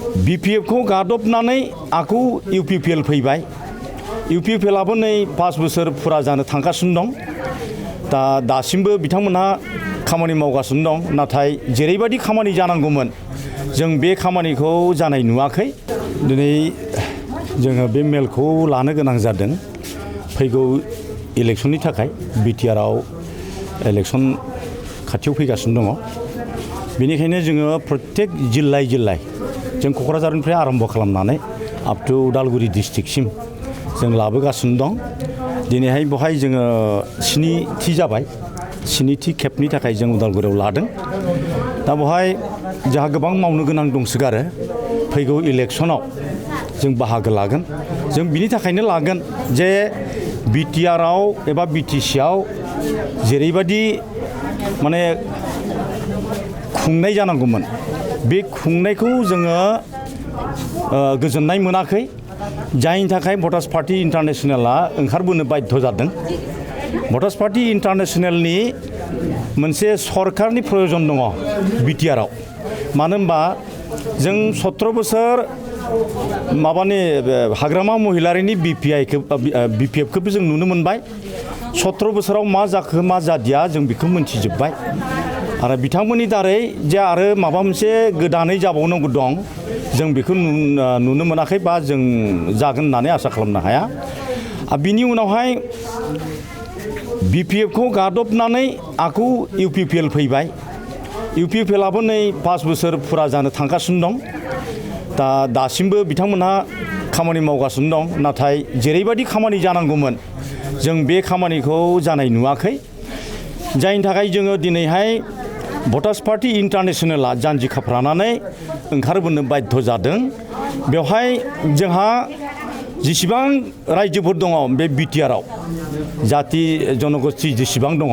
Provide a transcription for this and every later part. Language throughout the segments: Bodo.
BPF को गादबनानै आखौ UPPL फैबाय UPPLआबो नै 5 बोसोर फुरा जानो थांगासिनो दं दा दासिमबो बिथांमोनहा खामानि मावगासिनो दं नाथाय जेरैबायदि खामानि जानांगौमोन जों बे खामानिखौ जानाय नुवाखै दिनै जोङो बे मेलखौ लानो गोनां जादों फैगौ इलेक्शननि थाखाय BTRआव इलेक्शन खाथियाव फैगासिनो दङ बेनिखायनो जोङो प्रत्येक जिल्ला जों क'क्राझारनिफ्राय आरम्भ खालामनानै आप टु उदालगुरि डिस्ट्रिक्टसिम जों लाबोगासिनो दं दिनैहाय बेवहाय जोङो स्निथि जाबाय स्निथि खेबनि थाखाय जों उदालगुरियाव लादों दा बेवहाय जोंहा गोबां मावनो गोनां दंसोगारो फैगौ इलेक्शनाव जों बाहागो लागोन जों बिनि थाखायनो लागोन जे BTRआव एबा BTCआव जेरैबायदि माने खुंनाय जानांगौमोन बे खुंनायखौ जोङो गोजोननाय मोनाखै जायनि थाखाय भटार्स पार्टी इन्टारनेशनेलआ ओंखारबोनो बाध्य जादों भटार्स पार्टी इन्टारनेशनेलनि मोनसे सरकारनि प्रयोजन दङ BTRआव मानो होनबा जों 17 बोसोर माबानि हाग्रामा महिलारिनि BPFखौबो जों नुनो मोनबाय 17 बोसोराव मा जाखो मा जादिया जों बेखौ मोनथिजोब्बाय आरो बिथांमोननि दारै जे आरो माबा मोनसे गोदानै जाबावनांगौ दं जों बेखौ नुनो मोनाखै बा जों जागोन होननानै आसा खालामनो हाया बिनि उनावहाय BPFखौ गादबनानै आखौ UPPL फैबाय UPPLआबो नै 5 बोसोर फुरा जानो थांगासिनो दं दा दासिमबो बिथांमोनहा खामानि मावगासिनो दं नाथाय जेरैबायदि खामानि जानांगौमोन जों बे खामानिखौ जानाय नुवाखै जायनि थाखाय जोङो दिनैहाय भटार्स पार्टी इन्टारनेशनेलआ जानजि खाफ्रानानै ओंखारबोनो बाध्य जादों बेवहाय जोंहा जेसेबां रायजोफोर दङ बे BTRआव जाति जनगोष्ठी जेसेबां दङ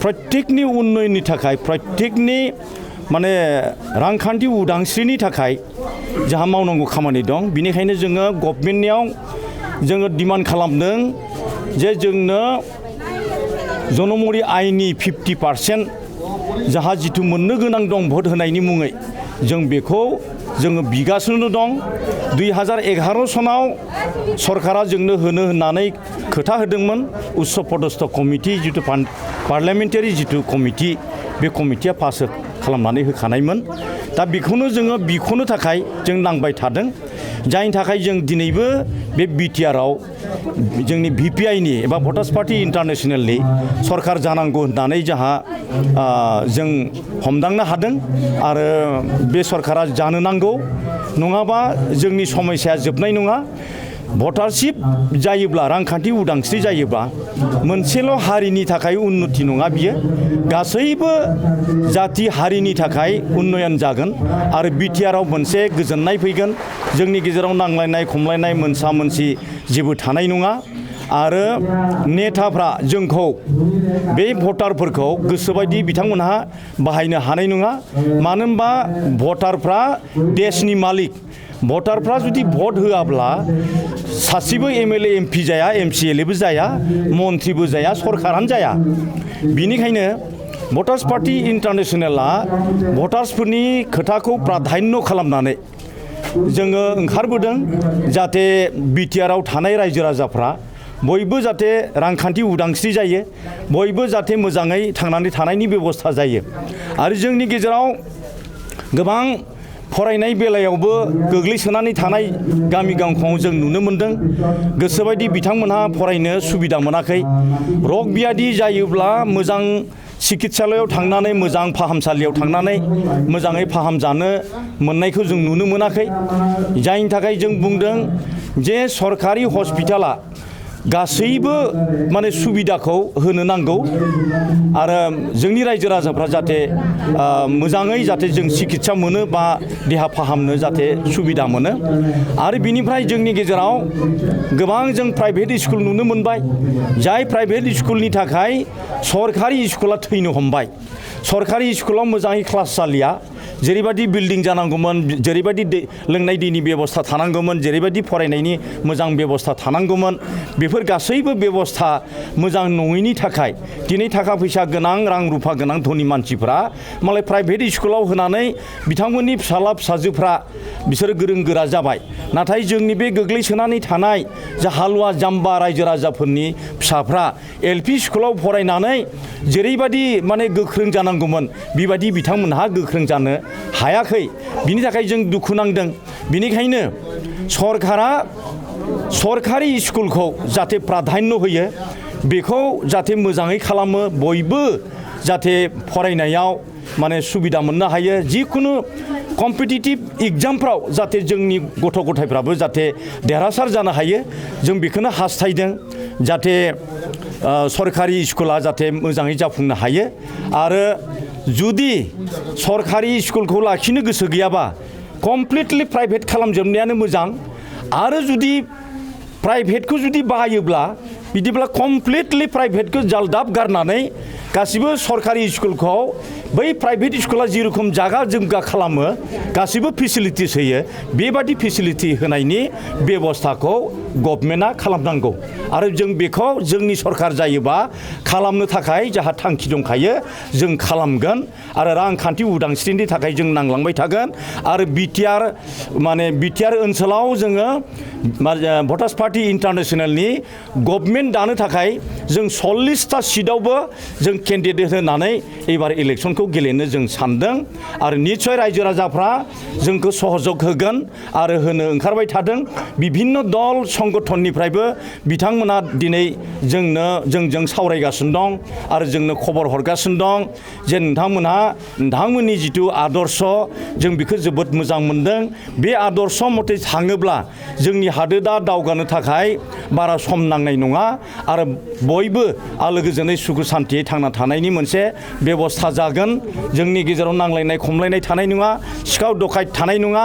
प्रत्येकनि उन्नयननि थाखाय प्रत्येकनि माने रांखान्थि उदांस्रिनि थाखाय जोंहा मावनांगौ खामानि दं बिनिखायनो जोङो गभर्नमेन्टनियाव जोङो डिमान्ड खालामदों जे जोंनो जनमरि आयनि 50% जाहा जिथु मोननो गोनां दं भट होनायनि मुङै जों बेखौ जोङो बिगासिनो दं 2011 सनाव सरकारा जोंनो होनो होननानै खोथा होदोंमोन उच्च पदस्थ कमिटि जिथु पार्लियामेन्टारि जिथु कमिटि बे कमिटिया पास खालामनानै होखानायमोन दा बेखौनो जोङो बिख'नो थाखाय जों नांबाय थादों जायनि थाखाय जों दिनैबो बे BTRआव जोंनि VPIनि एबा भटार्स पार्टी इन्टारनेशनेलनि सरकार जानांगौ होननानै जोंहा जों हमदांनो हादों आरो बे सरकारा जानो नांगौ नङाबा जोंनि समस्याया जोबनाय नङा भटारशिप जायोब्ला रांखान्थि उदांस्रि जायोब्ला मोनसेल' हारिनि थाखाय उन्नति नङा बियो गासैबो जाति हारिनि थाखाय उन्नयन जागोन आरो BTRआव मोनसे गोजोननाय फैगोन जोंनि गेजेराव नांलायनाय खमलायनाय मोनसा मोनसि जेबो थानाय नङा आरो नेताफ्रा जोंखौ बे भटारफोरखौ गोसोबायदि बिथांमोनहा बाहायनो हानाय नङा मानो होनबा भटारफ्रा देशनि मालिक भटारफ्रा जुदि भट होआब्ला सासेबो MLA MP जाया MCLAबो जाया मन्थ्रिबो जाया सरकारानो जाया बिनिखायनो भटार्स पार्टी इन्टारनेशनेलआ भटार्सफोरनि खोथाखौ प्राधान्य खालामनानै जोङो ओंखारबोदों जाहाथे BTRआव थानाय रायजो राजाफ्रा बयबो जाहाथे रांखान्थि उदांस्रि जायो बयबो जाहाथे मोजाङै थांनानै थानायनि बेबस्था जायो आरो जोंनि गेजेराव गोबां फरायनाय बेलायावबो गोग्लैसोनानै थानाय गामि गांखंआव जों नुनो मोनदों गोसोबायदि बिथांमोनहा फरायनो सुबिदा मोनाखै रग बियादि जायोब्ला मोजां चिकित्सालयाव थांनानै मोजां फाहामसालियाव थांनानै मोजाङै फाहामजानो मोननायखौ जों नुनो मोनाखै जायनि थाखाय जों बुंदों जे सरकारि हस्पिटाला गासैबो माने सुबिदाखौ होनो नांगौ आरो जोंनि रायजो राजाफ्रा जाहाथे मोजाङै जाहाथे जों चिकित्सा मोनो बा देहा फाहामनो जाहाथे सुबिदा मोनो आरो बिनिफ्राय जोंनि गेजेराव गोबां जों प्राइभेट स्कुल नुनो मोनबाय जाय प्राइभेट स्कुलनि थाखाय सरकारि स्कुला थैनो हमबाय सरकारि स्कुलाव मोजाङै क्लास जालिया जेरैबायदि बिल्डिं जानांगौमोन जेरैबायदि लोंनाय दैनि बेबस्था थानांगौमोन जेरैबायदि फरायनायनि मोजां बेबस्था थानांगौमोन बेफोर गासैबो बेबस्था मोजां नङैनि थाखाय दिनै थाखा फैसा गोनां रां रुफा गोनां धनि मानसिफ्रा मालाय प्राइभेट स्कुलाव होनानै बिथांमोननि फिसाला फिसाजोफ्रा बिसोरो गोरों गोरा जाबाय नाथाय जोंनि बे गोग्लैसोनानै थानाय जा हालुवा जाम्बा रायजो राजाफोरनि फिसाफ्रा LP स्कुलाव फरायनानै जेरैबायदि माने गोख्रों जानांगौमोन बेबायदि बिथांमोनहा गोख्रों जानो हायाखै बिनि थाखाय जों दुखु नांदों बेनिखायनो सरकारा सरकारि स्कुलखौ जाहाथे प्राधान्य होयो बेखौ जाहाथे मोजाङै खालामो बयबो जाहाथे फरायनायाव माने सुबिदा मोननो हायो जिखुनु कम्पिटिटिभ एग्जामफ्राव जाहाथे जोंनि गथ' गथायफ्राबो जाहाथे देरहासार जानो हायो जों बेखौनो हास्थायदों जाहाथे सरकारि स्कुला जाहाथे मोजाङै जाफुंनो हायो आरो जुदि सरकारि स्कुलखौ लाखिनो गोसो गैयाबा कमप्लिटलि प्राइभेट खालामजोबनायानो मोजां आरो जुदि प्राइभेटखौ जुदि बाहायोब्ला बिदिब्ला कमप्लिटलि प्राइभेटखौ जालदाब गारनानै गासिबो सरकारि स्कुलखौ बै प्राइभेट स्कुला जेरखम जागा जोमगा खालामो गासिबो फेसिलिटिस होयो बेबादि फेसिलिटि होनायनि बेबस्थाखौ गभर्नमेन्टआ खालामनांगौ आरो जों बेखौ जोंनि सरकार जायोबा खालामनो थाखाय जोंहा थांखि दंखायो जों खालामगोन आरो रांखान्थि उदांस्रिनि थाखाय जों नांलांबाय थागोन आरो बिटिआर ओनसोलाव जोङो भटार्स पार्टी इन्टारनेशनेलनि गभर्नमेन्ट दानो थाखाय जों 40टा सिटआवबो जों केन्डिडेट होनानै एबार इलेक्सनखौ गेलेनो जों सानदों आरो निस्सय रायजो राजाफ्रा जोंखौ सहयोग होगोन आरो होनो ओंखारबाय थादों बिभिन्न दल संगठननिफ्रायबो बिथांमोना दिनै जोंजों सावरायगासिनो दं आरो जोंनो खबर हरगासिनो दं जे नोंथांमोननि जिथु आदर्श जों बेखौ जोबोद मोजां मोनदों बे आदर्श मथे थाङोब्ला जोंनि हादोरा दावगानो थाखाय बारा सम नांनाय नङा आरो बयबो आलो गोजोनै सुखु सान्थियै थांना थानायनि मोनसे बेबस्था जागोन जोंनि गेजेराव नांलायनाय खमलायनाय थानाय नङा सिखाव दखायत थानाय नङा